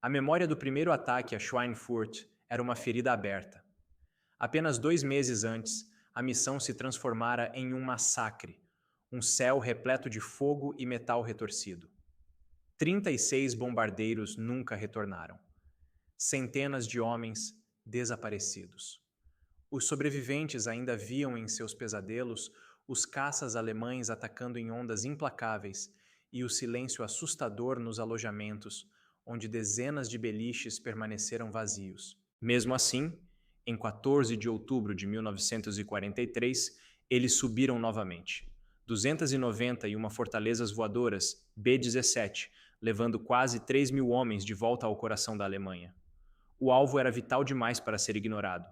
A memória do primeiro ataque a Schweinfurt era uma ferida aberta. Apenas 2 meses antes, a missão se transformara em um massacre, um céu repleto de fogo e metal retorcido. 36 bombardeiros nunca retornaram. Centenas de homens desaparecidos. Os sobreviventes ainda viam em seus pesadelos os caças alemães atacando em ondas implacáveis e o silêncio assustador nos alojamentos, onde dezenas de beliches permaneceram vazios. Mesmo assim, em 14 de outubro de 1943, eles subiram novamente. 291 fortalezas voadoras B-17, levando quase 3.000 homens de volta ao coração da Alemanha. O alvo era vital demais para ser ignorado.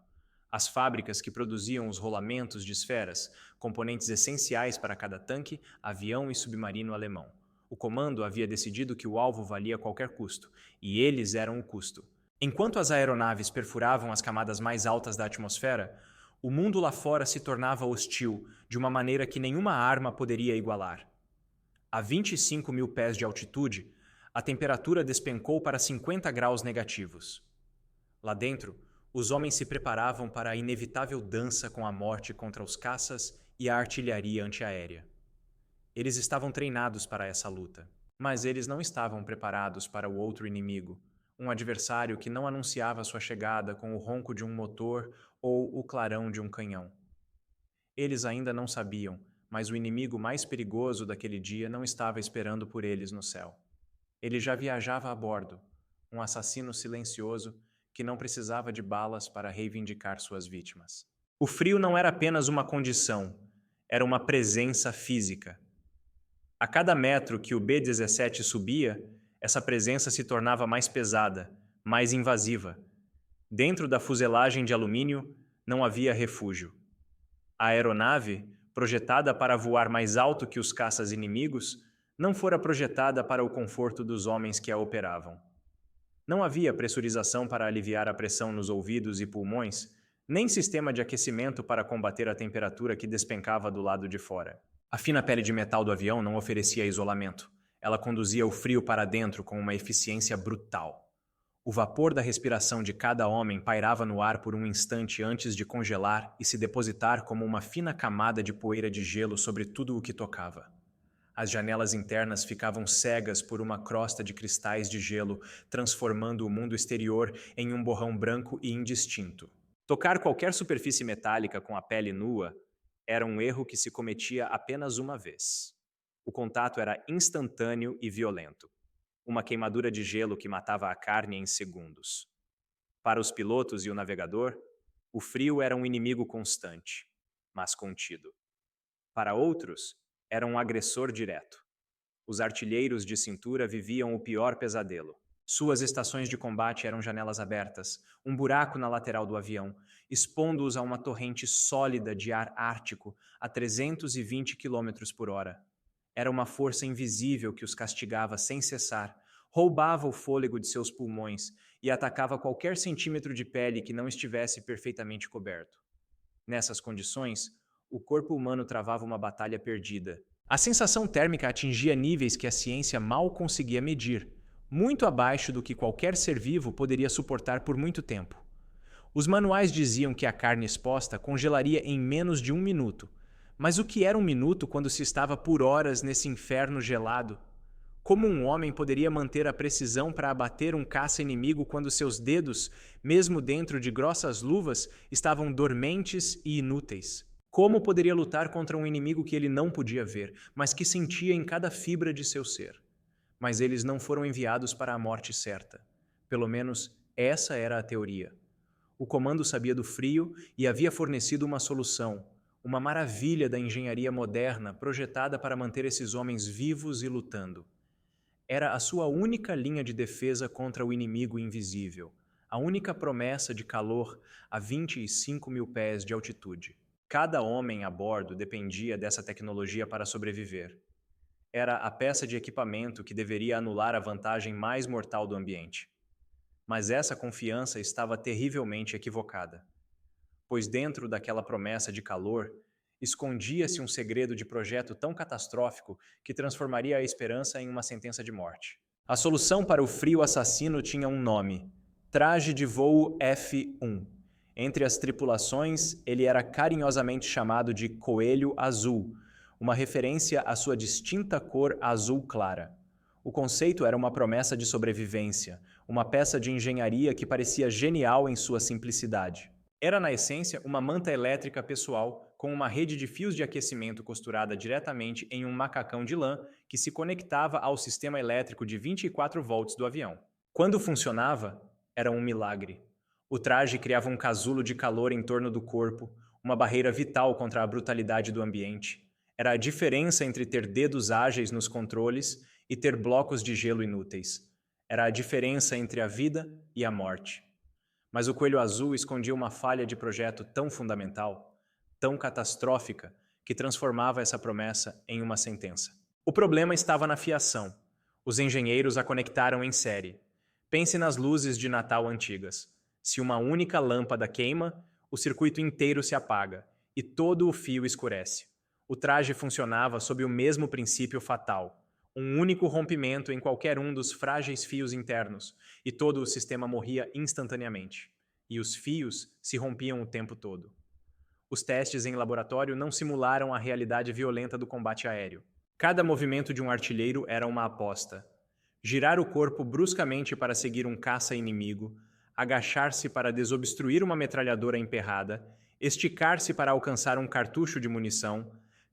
As fábricas que produziam os rolamentos de esferas, componentes essenciais para cada tanque, avião e submarino alemão. O comando havia decidido que o alvo valia qualquer custo, e eles eram o custo. Enquanto as aeronaves perfuravam as camadas mais altas da atmosfera, o mundo lá fora se tornava hostil de uma maneira que nenhuma arma poderia igualar. A 25 mil pés de altitude, a temperatura despencou para 50 graus negativos. Lá dentro, os homens se preparavam para a inevitável dança com a morte contra os caças e a artilharia antiaérea. Eles estavam treinados para essa luta, mas eles não estavam preparados para o outro inimigo, um adversário que não anunciava sua chegada com o ronco de um motor ou o clarão de um canhão. Eles ainda não sabiam, mas o inimigo mais perigoso daquele dia não estava esperando por eles no céu. Ele já viajava a bordo, um assassino silencioso que não precisava de balas para reivindicar suas vítimas. O frio não era apenas uma condição, era uma presença física. A cada metro que o B-17 subia, essa presença se tornava mais pesada, mais invasiva. Dentro da fuselagem de alumínio não havia refúgio. A aeronave, projetada para voar mais alto que os caças inimigos, não fora projetada para o conforto dos homens que a operavam. Não havia pressurização para aliviar a pressão nos ouvidos e pulmões, nem sistema de aquecimento para combater a temperatura que despencava do lado de fora. A fina pele de metal do avião não oferecia isolamento. Ela conduzia o frio para dentro com uma eficiência brutal. O vapor da respiração de cada homem pairava no ar por um instante antes de congelar e se depositar como uma fina camada de poeira de gelo sobre tudo o que tocava. As janelas internas ficavam cegas por uma crosta de cristais de gelo, transformando o mundo exterior em um borrão branco e indistinto. Tocar qualquer superfície metálica com a pele nua era um erro que se cometia apenas uma vez. O contato era instantâneo e violento. Uma queimadura de gelo que matava a carne em segundos. Para os pilotos e o navegador, o frio era um inimigo constante, mas contido. Para outros, era um agressor direto. Os artilheiros de cintura viviam o pior pesadelo. Suas estações de combate eram janelas abertas, um buraco na lateral do avião, expondo-os a uma torrente sólida de ar ártico a 320 km por hora. Era uma força invisível que os castigava sem cessar, roubava o fôlego de seus pulmões e atacava qualquer centímetro de pele que não estivesse perfeitamente coberto. Nessas condições, o corpo humano travava uma batalha perdida. A sensação térmica atingia níveis que a ciência mal conseguia medir, muito abaixo do que qualquer ser vivo poderia suportar por muito tempo. Os manuais diziam que a carne exposta congelaria em menos de 1 minuto. Mas o que era 1 minuto quando se estava por horas nesse inferno gelado? Como um homem poderia manter a precisão para abater um caça-inimigo quando seus dedos, mesmo dentro de grossas luvas, estavam dormentes e inúteis? Como poderia lutar contra um inimigo que ele não podia ver, mas que sentia em cada fibra de seu ser? Mas eles não foram enviados para a morte certa. Pelo menos, essa era a teoria. O comando sabia do frio e havia fornecido uma solução, uma maravilha da engenharia moderna projetada para manter esses homens vivos e lutando. Era a sua única linha de defesa contra o inimigo invisível, a única promessa de calor a 25 mil pés de altitude. Cada homem a bordo dependia dessa tecnologia para sobreviver. Era a peça de equipamento que deveria anular a vantagem mais mortal do ambiente. Mas essa confiança estava terrivelmente equivocada, pois dentro daquela promessa de calor escondia-se um segredo de projeto tão catastrófico que transformaria a esperança em uma sentença de morte. A solução para o frio assassino tinha um nome: traje de voo F1. Entre as tripulações, ele era carinhosamente chamado de Coelho Azul, uma referência à sua distinta cor azul clara. O conceito era uma promessa de sobrevivência, uma peça de engenharia que parecia genial em sua simplicidade. Era, na essência, uma manta elétrica pessoal com uma rede de fios de aquecimento costurada diretamente em um macacão de lã que se conectava ao sistema elétrico de 24 volts do avião. Quando funcionava, era um milagre. O traje criava um casulo de calor em torno do corpo, uma barreira vital contra a brutalidade do ambiente. Era a diferença entre ter dedos ágeis nos controles e ter blocos de gelo inúteis. Era a diferença entre a vida e a morte. Mas o Coelho Azul escondia uma falha de projeto tão fundamental, tão catastrófica, que transformava essa promessa em uma sentença. O problema estava na fiação. Os engenheiros a conectaram em série. Pense nas luzes de Natal antigas. Se uma única lâmpada queima, o circuito inteiro se apaga e todo o fio escurece. O traje funcionava sob o mesmo princípio fatal. Um único rompimento em qualquer um dos frágeis fios internos, e todo o sistema morria instantaneamente. E os fios se rompiam o tempo todo. Os testes em laboratório não simularam a realidade violenta do combate aéreo. Cada movimento de um artilheiro era uma aposta. Girar o corpo bruscamente para seguir um caça inimigo, agachar-se para desobstruir uma metralhadora emperrada, esticar-se para alcançar um cartucho de munição.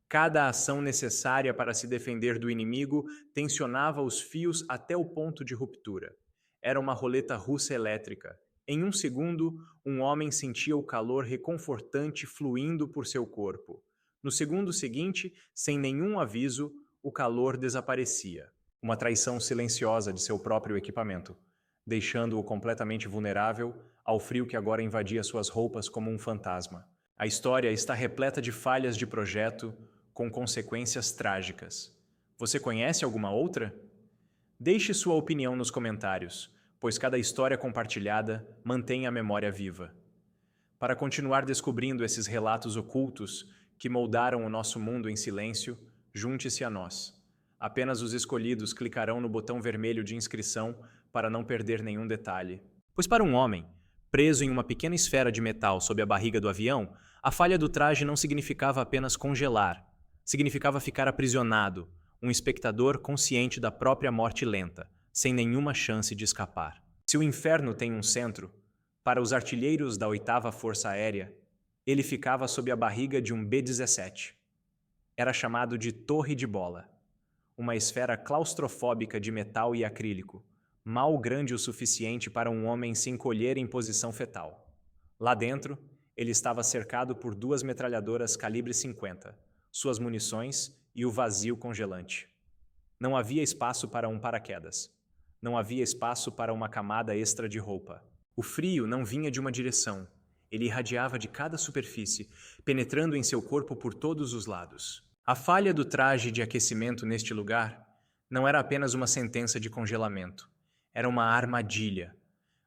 Cada ação necessária para se defender do inimigo tensionava os fios até o ponto de ruptura. Era uma roleta russa elétrica. Em um segundo, um homem sentia o calor reconfortante fluindo por seu corpo. No segundo seguinte, sem nenhum aviso, o calor desaparecia. Uma traição silenciosa de seu próprio equipamento, deixando-o completamente vulnerável ao frio que agora invadia suas roupas como um fantasma. A história está repleta de falhas de projeto, com consequências trágicas. Você conhece alguma outra? Deixe sua opinião nos comentários, pois cada história compartilhada mantém a memória viva. Para continuar descobrindo esses relatos ocultos que moldaram o nosso mundo em silêncio, junte-se a nós. Apenas os escolhidos clicarão no botão vermelho de inscrição para não perder nenhum detalhe. Pois para um homem, preso em uma pequena esfera de metal sob a barriga do avião, a falha do traje não significava apenas congelar. Significava ficar aprisionado, um espectador consciente da própria morte lenta, sem nenhuma chance de escapar. Se o inferno tem um centro, para os artilheiros da 8ª Força Aérea, ele ficava sob a barriga de um B-17. Era chamado de Torre de Bola, uma esfera claustrofóbica de metal e acrílico, mal grande o suficiente para um homem se encolher em posição fetal. Lá dentro, ele estava cercado por 2 metralhadoras calibre 50, suas munições e o vazio congelante. Não havia espaço para um paraquedas. Não havia espaço para uma camada extra de roupa. O frio não vinha de uma direção. Ele irradiava de cada superfície, penetrando em seu corpo por todos os lados. A falha do traje de aquecimento neste lugar não era apenas uma sentença de congelamento. Era uma armadilha.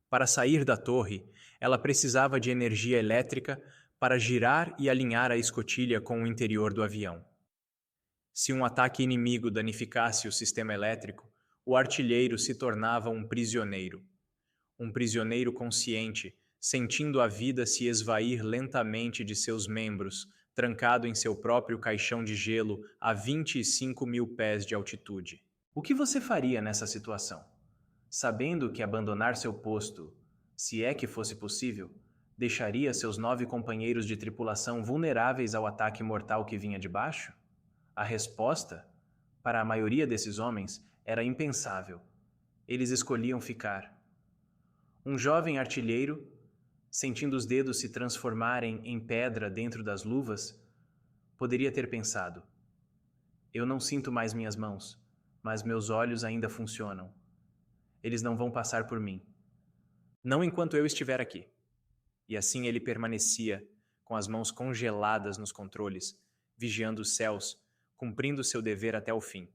Para sair da torre, ela precisava de energia elétrica para girar e alinhar a escotilha com o interior do avião. Se um ataque inimigo danificasse o sistema elétrico, o artilheiro se tornava um prisioneiro. Um prisioneiro consciente, sentindo a vida se esvair lentamente de seus membros, trancado em seu próprio caixão de gelo a 25.000 pés de altitude. O que você faria nessa situação? Sabendo que abandonar seu posto, se é que fosse possível, deixaria seus 9 companheiros de tripulação vulneráveis ao ataque mortal que vinha de baixo? A resposta, para a maioria desses homens, era impensável. Eles escolhiam ficar. Um jovem artilheiro, sentindo os dedos se transformarem em pedra dentro das luvas, poderia ter pensado: eu não sinto mais minhas mãos, mas meus olhos ainda funcionam. Eles não vão passar por mim. Não enquanto eu estiver aqui. E assim ele permanecia, com as mãos congeladas nos controles, vigiando os céus, cumprindo seu dever até o fim.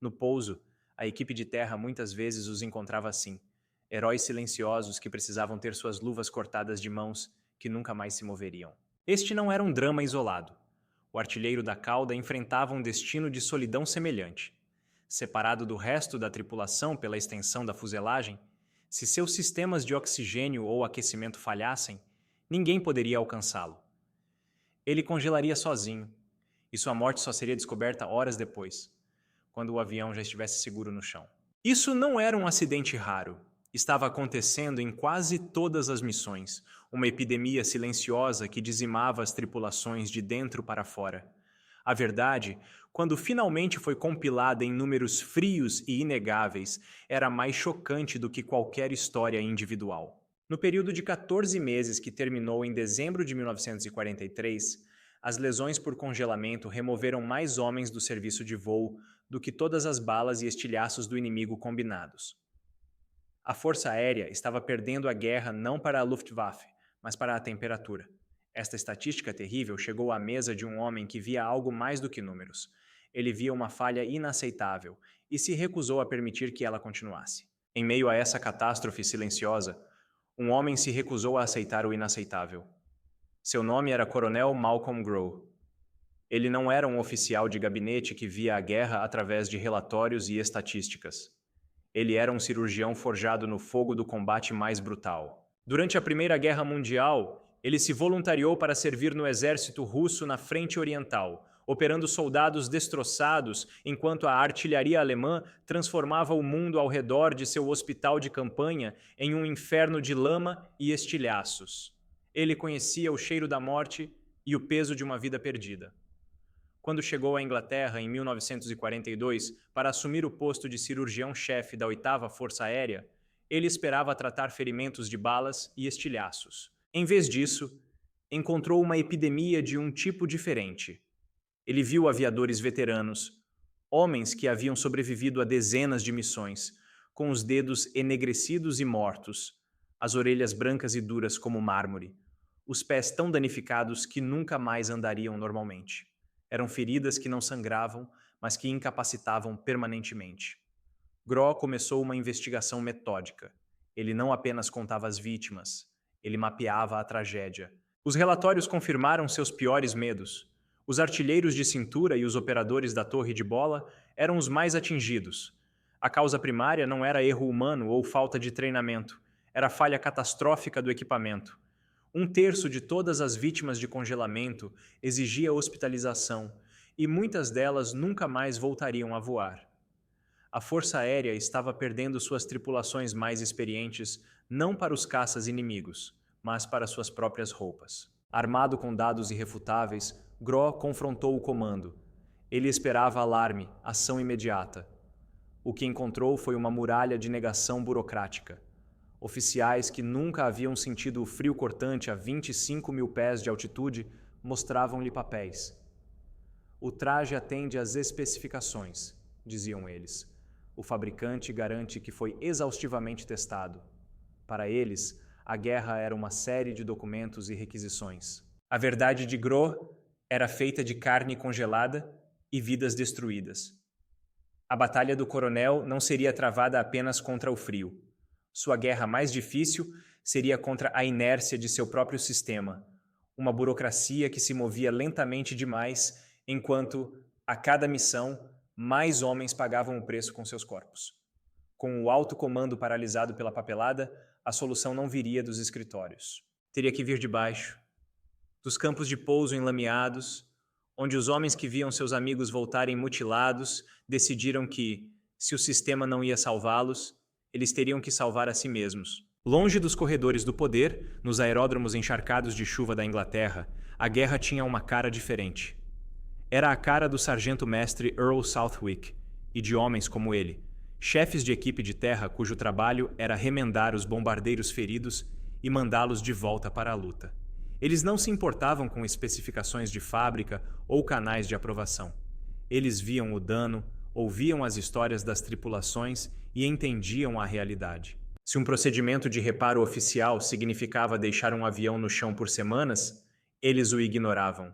No pouso, a equipe de terra muitas vezes os encontrava assim, heróis silenciosos que precisavam ter suas luvas cortadas de mãos que nunca mais se moveriam. Este não era um drama isolado. O artilheiro da cauda enfrentava um destino de solidão semelhante. separado do resto da tripulação pela extensão da fuselagem, se seus sistemas de oxigênio ou aquecimento falhassem, ninguém poderia alcançá-lo. Ele congelaria sozinho, e sua morte só seria descoberta horas depois, quando o avião já estivesse seguro no chão. Isso não era um acidente raro. Estava acontecendo em quase todas as missões, uma epidemia silenciosa que dizimava as tripulações de dentro para fora. A verdade, quando finalmente foi compilada em números frios e inegáveis, era mais chocante do que qualquer história individual. No período de 14 meses que terminou em dezembro de 1943, as lesões por congelamento removeram mais homens do serviço de voo do que todas as balas e estilhaços do inimigo combinados. A Força Aérea estava perdendo a guerra não para a Luftwaffe, mas para a temperatura. Esta estatística terrível chegou à mesa de um homem que via algo mais do que números. Ele via uma falha inaceitável e se recusou a permitir que ela continuasse. Em meio a essa catástrofe silenciosa, um homem se recusou a aceitar o inaceitável. Seu nome era Coronel Malcolm Groh. Ele não era um oficial de gabinete que via a guerra através de relatórios e estatísticas. Ele era um cirurgião forjado no fogo do combate mais brutal. Durante a Primeira Guerra Mundial, ele se voluntariou para servir no exército russo na Frente Oriental, operando soldados destroçados enquanto a artilharia alemã transformava o mundo ao redor de seu hospital de campanha em um inferno de lama e estilhaços. Ele conhecia o cheiro da morte e o peso de uma vida perdida. Quando chegou à Inglaterra em 1942 para assumir o posto de cirurgião-chefe da 8ª Força Aérea, ele esperava tratar ferimentos de balas e estilhaços. Em vez disso, encontrou uma epidemia de um tipo diferente. Ele viu aviadores veteranos, homens que haviam sobrevivido a dezenas de missões, com os dedos enegrecidos e mortos, as orelhas brancas e duras como mármore, os pés tão danificados que nunca mais andariam normalmente. Eram feridas que não sangravam, mas que incapacitavam permanentemente. Groh começou uma investigação metódica. Ele não apenas contava as vítimas, ele mapeava a tragédia. Os relatórios confirmaram seus piores medos. Os artilheiros de cintura e os operadores da torre de bola eram os mais atingidos. A causa primária não era erro humano ou falta de treinamento, era falha catastrófica do equipamento. 1/3 de todas as vítimas de congelamento exigia hospitalização, e muitas delas nunca mais voltariam a voar. A Força Aérea estava perdendo suas tripulações mais experientes não para os caças inimigos, mas para suas próprias roupas. Armado com dados irrefutáveis, Groh confrontou o comando. Ele esperava alarme, ação imediata. O que encontrou foi uma muralha de negação burocrática. Oficiais que nunca haviam sentido o frio cortante a 25 mil pés de altitude mostravam-lhe papéis. O traje atende às especificações, diziam eles. O fabricante garante que foi exaustivamente testado. Para eles, a guerra era uma série de documentos e requisições. A verdade de Groh era feita de carne congelada e vidas destruídas. A batalha do coronel não seria travada apenas contra o frio. Sua guerra mais difícil seria contra a inércia de seu próprio sistema, uma burocracia que se movia lentamente demais, enquanto, a cada missão, mais homens pagavam o preço com seus corpos. Com o alto comando paralisado pela papelada, a solução não viria dos escritórios. Teria que vir de baixo, dos campos de pouso enlameados, onde os homens que viam seus amigos voltarem mutilados decidiram que, se o sistema não ia salvá-los, eles teriam que salvar a si mesmos. Longe dos corredores do poder, nos aeródromos encharcados de chuva da Inglaterra, a guerra tinha uma cara diferente. Era a cara do sargento-mestre Earl Southwick e de homens como ele, chefes de equipe de terra cujo trabalho era remendar os bombardeiros feridos e mandá-los de volta para a luta. Eles não se importavam com especificações de fábrica ou canais de aprovação. Eles viam o dano, ouviam as histórias das tripulações e entendiam a realidade. Se um procedimento de reparo oficial significava deixar um avião no chão por semanas, eles o ignoravam.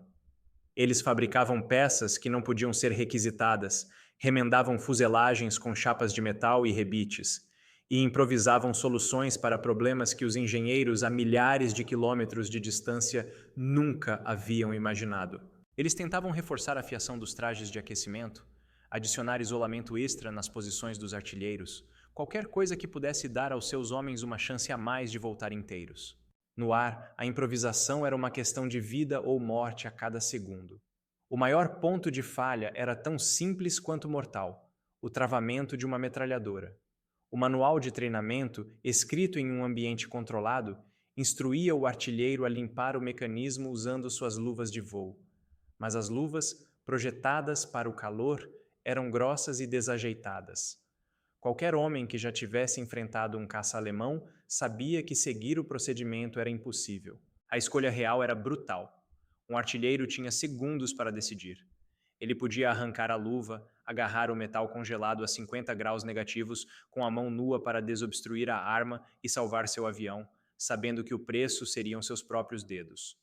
Eles fabricavam peças que não podiam ser requisitadas, remendavam fuselagens com chapas de metal e rebites, e improvisavam soluções para problemas que os engenheiros a milhares de quilômetros de distância nunca haviam imaginado. Eles tentavam reforçar a fiação dos trajes de aquecimento, adicionar isolamento extra nas posições dos artilheiros, qualquer coisa que pudesse dar aos seus homens uma chance a mais de voltar inteiros. No ar, a improvisação era uma questão de vida ou morte a cada segundo. O maior ponto de falha era tão simples quanto mortal: o travamento de uma metralhadora. O manual de treinamento, escrito em um ambiente controlado, instruía o artilheiro a limpar o mecanismo usando suas luvas de voo. Mas as luvas, projetadas para o calor, eram grossas e desajeitadas. Qualquer homem que já tivesse enfrentado um caça alemão sabia que seguir o procedimento era impossível. A escolha real era brutal. Um artilheiro tinha segundos para decidir. Ele podia arrancar a luva, agarrar o metal congelado a 50 graus negativos com a mão nua para desobstruir a arma e salvar seu avião, sabendo que o preço seriam seus próprios dedos.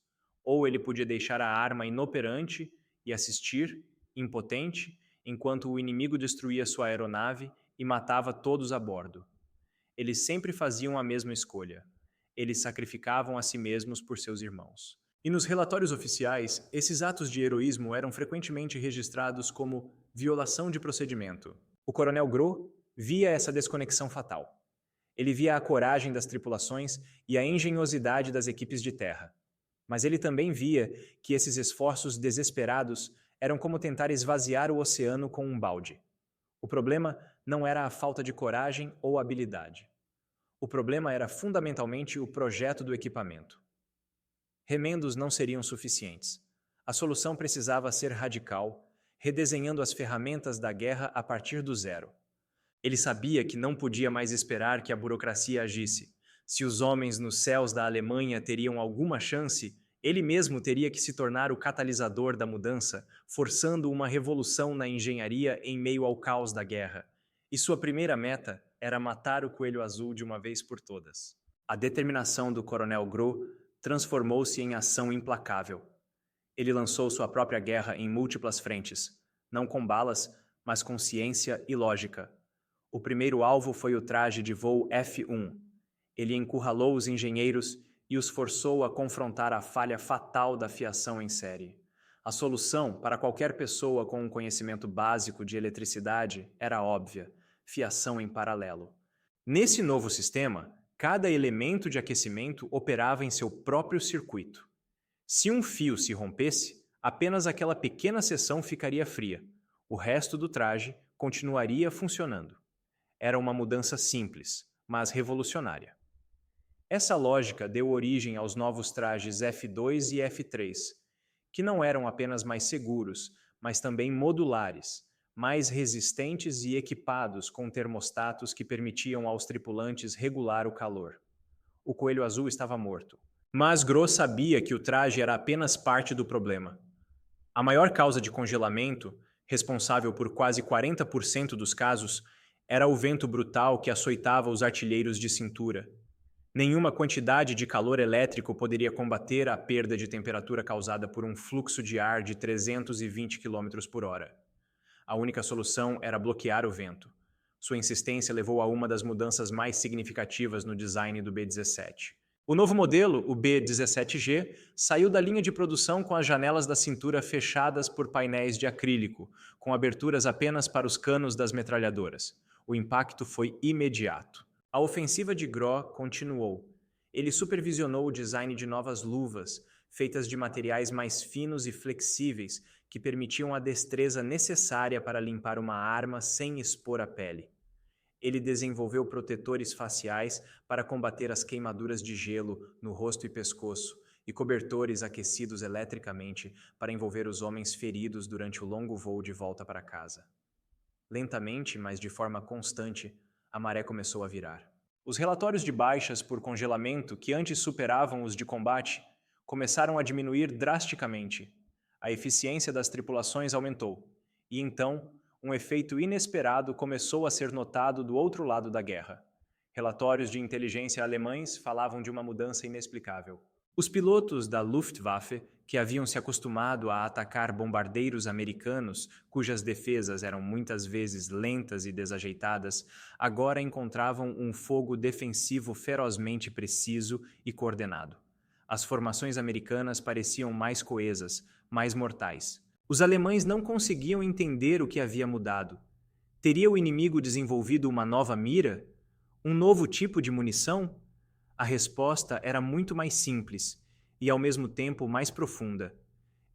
Ou ele podia deixar a arma inoperante e assistir, impotente, enquanto o inimigo destruía sua aeronave e matava todos a bordo. Eles sempre faziam a mesma escolha. Eles sacrificavam a si mesmos por seus irmãos. E nos relatórios oficiais, esses atos de heroísmo eram frequentemente registrados como violação de procedimento. O coronel Gros via essa desconexão fatal. Ele via a coragem das tripulações e a engenhosidade das equipes de terra. Mas ele também via que esses esforços desesperados eram como tentar esvaziar o oceano com um balde. O problema não era a falta de coragem ou habilidade. O problema era fundamentalmente o projeto do equipamento. Remendos não seriam suficientes. A solução precisava ser radical, redesenhando as ferramentas da guerra a partir do zero. Ele sabia que não podia mais esperar que a burocracia agisse. Se os homens nos céus da Alemanha teriam alguma chance, ele mesmo teria que se tornar o catalisador da mudança, forçando uma revolução na engenharia em meio ao caos da guerra. E sua primeira meta era matar o Coelho Azul de uma vez por todas. A determinação do coronel Gros transformou-se em ação implacável. Ele lançou sua própria guerra em múltiplas frentes, não com balas, mas com ciência e lógica. O primeiro alvo foi o traje de voo F-1. Ele encurralou os engenheiros e os forçou a confrontar a falha fatal da fiação em série. A solução, para qualquer pessoa com um conhecimento básico de eletricidade, era óbvia: fiação em paralelo. Nesse novo sistema, cada elemento de aquecimento operava em seu próprio circuito. Se um fio se rompesse, apenas aquela pequena seção ficaria fria. O resto do traje continuaria funcionando. Era uma mudança simples, mas revolucionária. Essa lógica deu origem aos novos trajes F2 e F3, que não eram apenas mais seguros, mas também modulares, mais resistentes e equipados com termostatos que permitiam aos tripulantes regular o calor. O Coelho Azul estava morto. Mas Gros sabia que o traje era apenas parte do problema. A maior causa de congelamento, responsável por quase 40% dos casos, era o vento brutal que açoitava os artilheiros de cintura. Nenhuma quantidade de calor elétrico poderia combater a perda de temperatura causada por um fluxo de ar de 320 km por hora. A única solução era bloquear o vento. Sua insistência levou a uma das mudanças mais significativas no design do B-17. O novo modelo, o B-17G, saiu da linha de produção com as janelas da cintura fechadas por painéis de acrílico, com aberturas apenas para os canos das metralhadoras. O impacto foi imediato. A ofensiva de Gros continuou. Ele supervisionou o design de novas luvas, feitas de materiais mais finos e flexíveis, que permitiam a destreza necessária para limpar uma arma sem expor a pele. Ele desenvolveu protetores faciais para combater as queimaduras de gelo no rosto e pescoço, e cobertores aquecidos eletricamente para envolver os homens feridos durante o longo voo de volta para casa. Lentamente, mas de forma constante, a maré começou a virar. Os relatórios de baixas por congelamento, que antes superavam os de combate, começaram a diminuir drasticamente. A eficiência das tripulações aumentou, e então, um efeito inesperado começou a ser notado do outro lado da guerra. Relatórios de inteligência alemães falavam de uma mudança inexplicável. Os pilotos da Luftwaffe, que haviam se acostumado a atacar bombardeiros americanos, cujas defesas eram muitas vezes lentas e desajeitadas, agora encontravam um fogo defensivo ferozmente preciso e coordenado. As formações americanas pareciam mais coesas, mais mortais. Os alemães não conseguiam entender o que havia mudado. Teria o inimigo desenvolvido uma nova mira? Um novo tipo de munição? A resposta era muito mais simples e, ao mesmo tempo, mais profunda.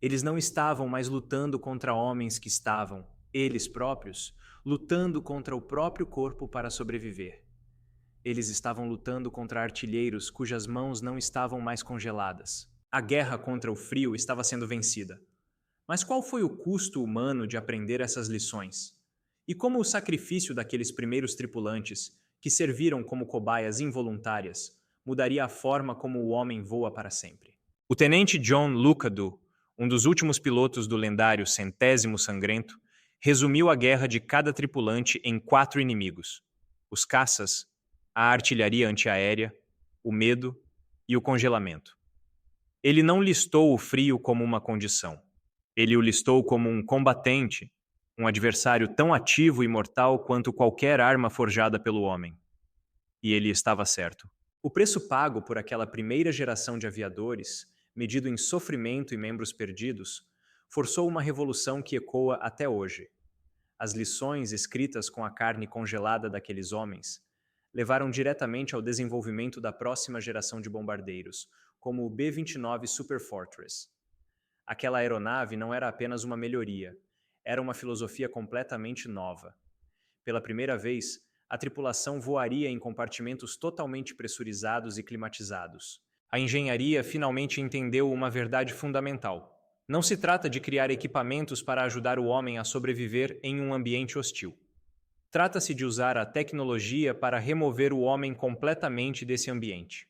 Eles não estavam mais lutando contra homens que estavam, eles próprios, lutando contra o próprio corpo para sobreviver. Eles estavam lutando contra artilheiros cujas mãos não estavam mais congeladas. A guerra contra o frio estava sendo vencida. Mas qual foi o custo humano de aprender essas lições? E como o sacrifício daqueles primeiros tripulantes, que serviram como cobaias involuntárias, mudaria a forma como o homem voa para sempre? O tenente John Lucado, um dos últimos pilotos do lendário Centésimo Sangrento, resumiu a guerra de cada tripulante em 4 inimigos: os caças, a artilharia antiaérea, o medo e o congelamento. Ele não listou o frio como uma condição. Ele o listou como um combatente, um adversário tão ativo e mortal quanto qualquer arma forjada pelo homem. E ele estava certo. O preço pago por aquela primeira geração de aviadores, medido em sofrimento e membros perdidos, forçou uma revolução que ecoa até hoje. As lições escritas com a carne congelada daqueles homens levaram diretamente ao desenvolvimento da próxima geração de bombardeiros, como o B-29 Super Fortress. Aquela aeronave não era apenas uma melhoria, era uma filosofia completamente nova. Pela primeira vez, a tripulação voaria em compartimentos totalmente pressurizados e climatizados. A engenharia finalmente entendeu uma verdade fundamental. Não se trata de criar equipamentos para ajudar o homem a sobreviver em um ambiente hostil. Trata-se de usar a tecnologia para remover o homem completamente desse ambiente.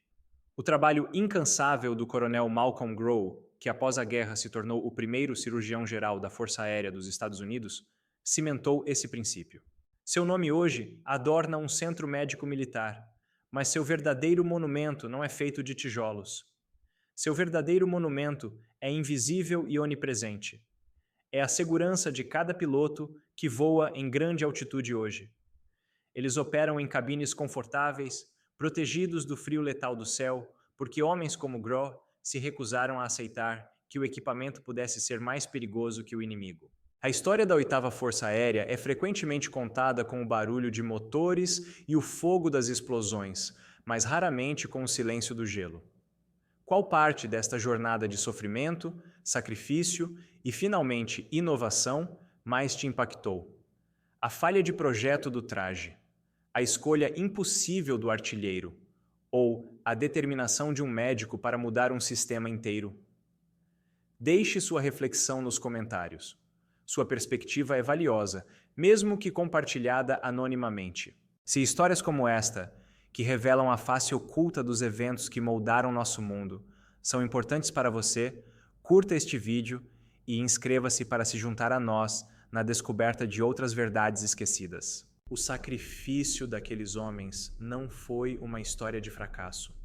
O trabalho incansável do coronel Malcolm Grow, que após a guerra se tornou o primeiro cirurgião-geral da Força Aérea dos Estados Unidos, cimentou esse princípio. Seu nome hoje adorna um centro médico militar, mas seu verdadeiro monumento não é feito de tijolos. Seu verdadeiro monumento é invisível e onipresente. É a segurança de cada piloto que voa em grande altitude hoje. Eles operam em cabines confortáveis, protegidos do frio letal do céu, porque homens como Groh se recusaram a aceitar que o equipamento pudesse ser mais perigoso que o inimigo. A história da 8ª Força Aérea é frequentemente contada com o barulho de motores e o fogo das explosões, mas raramente com o silêncio do gelo. Qual parte desta jornada de sofrimento, sacrifício e, finalmente, inovação mais te impactou? A falha de projeto do traje, a escolha impossível do artilheiro ou a determinação de um médico para mudar um sistema inteiro? Deixe sua reflexão nos comentários. Sua perspectiva é valiosa, mesmo que compartilhada anonimamente. Se histórias como esta, que revelam a face oculta dos eventos que moldaram nosso mundo, são importantes para você, curta este vídeo e inscreva-se para se juntar a nós na descoberta de outras verdades esquecidas. O sacrifício daqueles homens não foi uma história de fracasso.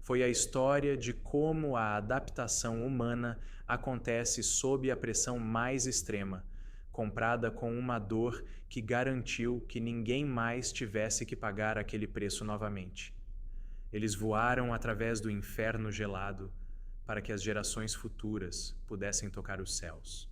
Foi a história de como a adaptação humana acontece sob a pressão mais extrema, comprada com uma dor que garantiu que ninguém mais tivesse que pagar aquele preço novamente. Eles voaram através do inferno gelado para que as gerações futuras pudessem tocar os céus.